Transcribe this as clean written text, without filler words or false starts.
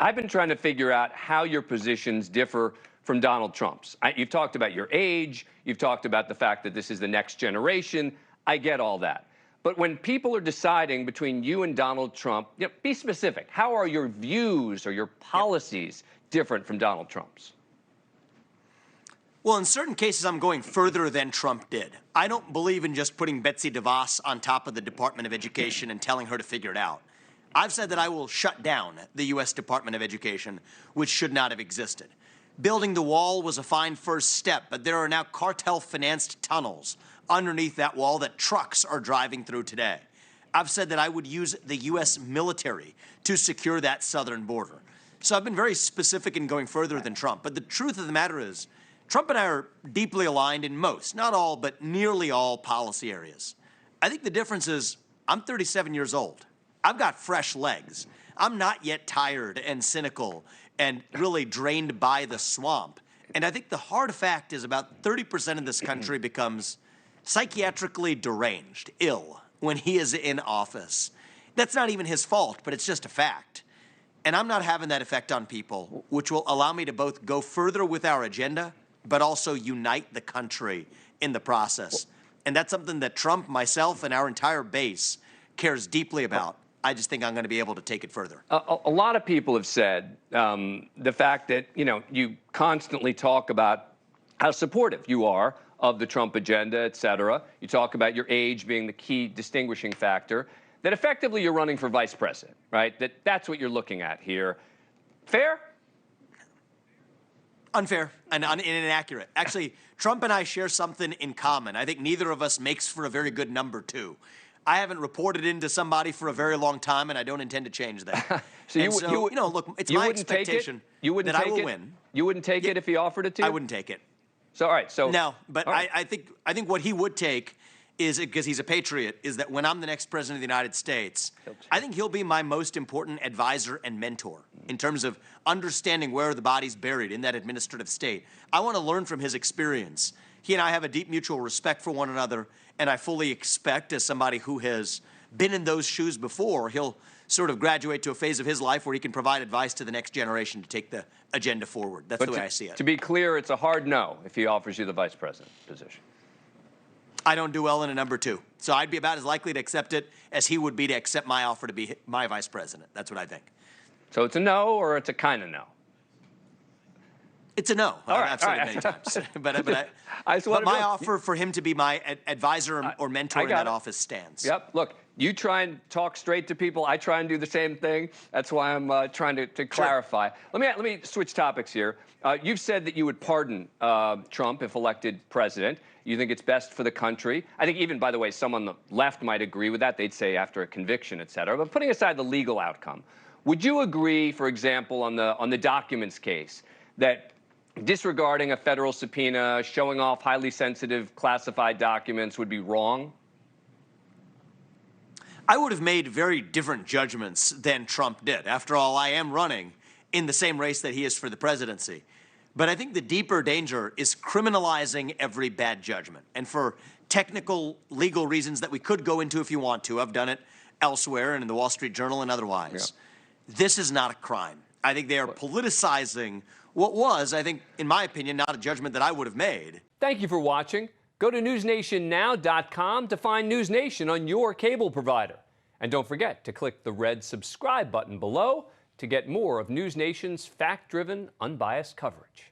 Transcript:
I've been trying to figure out how your positions differ from Donald Trump's. You've talked about your age. You've talked about the fact that this is the next generation. I get all that. But when people are deciding between you and Donald Trump, be specific. How are your views or your policies different from Donald Trump's? Well, in certain cases, I'm going further than Trump did. I don't believe in just putting Betsy DeVos on top of the Department of Education and telling her to figure it out. I've said that I will shut down the U.S. Department of Education, which should not have existed. Building the wall was a fine first step, but there are now cartel-financed tunnels underneath that wall that trucks are driving through today. I've said that I would use the U.S. military to secure that southern border. So I've been very specific in going further than Trump. But the truth of the matter is, Trump and I are deeply aligned in most, not all, but nearly all policy areas. I think the difference is I'm 37 years old. I've got fresh legs. I'm not yet tired and cynical and really drained by the swamp. And I think the hard fact is about 30% of this country becomes psychiatrically deranged, ill, when he is in office. That's not even his fault, but it's just a fact. And I'm not having that effect on people, which will allow me to both go further with our agenda, but also unite the country in the process. And that's something that Trump, myself, and our entire base cares deeply about. I just think I'm going to be able to take it further. A lot of people have said the fact that, you constantly talk about how supportive you are of the Trump agenda, et cetera. You talk about your age being the key distinguishing factor, that effectively you're running for vice president, right? That's what you're looking at here. Fair? Unfair and inaccurate. Actually, Trump and I share something in common. I think neither of us makes for a very good number two. I haven't reported into somebody for a very long time, and I don't intend to change that. Look, it's my expectation that I will win. You wouldn't take it if he offered it to you? I wouldn't take it. So, all right. So no, but right. I think what he would take is, because he's a patriot, is that when I'm the next president of the United States, I think he'll be my most important advisor and mentor in terms of understanding where the body's buried in that administrative state. I want to learn from his experience. He and I have a deep mutual respect for one another, and I fully expect, as somebody who has been in those shoes before, he'll sort of graduate to a phase of his life where he can provide advice to the next generation to take the agenda forward. That's the way I see it. To be clear, it's a hard no if he offers you the vice president position. I don't do well in a number two. So I'd be about as likely to accept it as he would be to accept my offer to be my vice president. That's what I think. So it's a no, or it's a kind of no? It's a no. All right, I've said it many times. but my offer for him to be my advisor or mentor in that office stands. Yep. Look, you try and talk straight to people. I try and do the same thing. That's why I'm trying to clarify. Let me switch topics here. You've said that you would pardon Trump if elected president. You think it's best for the country. I think even, by the way, someone on the left might agree with that. They'd say after a conviction, et cetera. But putting aside the legal outcome, would you agree, for example, on the documents case, that disregarding a federal subpoena, showing off highly sensitive classified documents would be wrong? I would have made very different judgments than Trump did. After all, I am running in the same race that he is for the presidency. But I think the deeper danger is criminalizing every bad judgment. And for technical legal reasons that we could go into if you want to, I've done it elsewhere and in the Wall Street Journal and otherwise. Yeah. This is not a crime. I think they are politicizing what was, I think, in my opinion, not a judgment that I would have made. Thank you for watching. Go to newsnationnow.com to find NewsNation on your cable provider. And don't forget to click the red subscribe button below to get more of NewsNation's fact-driven, unbiased coverage.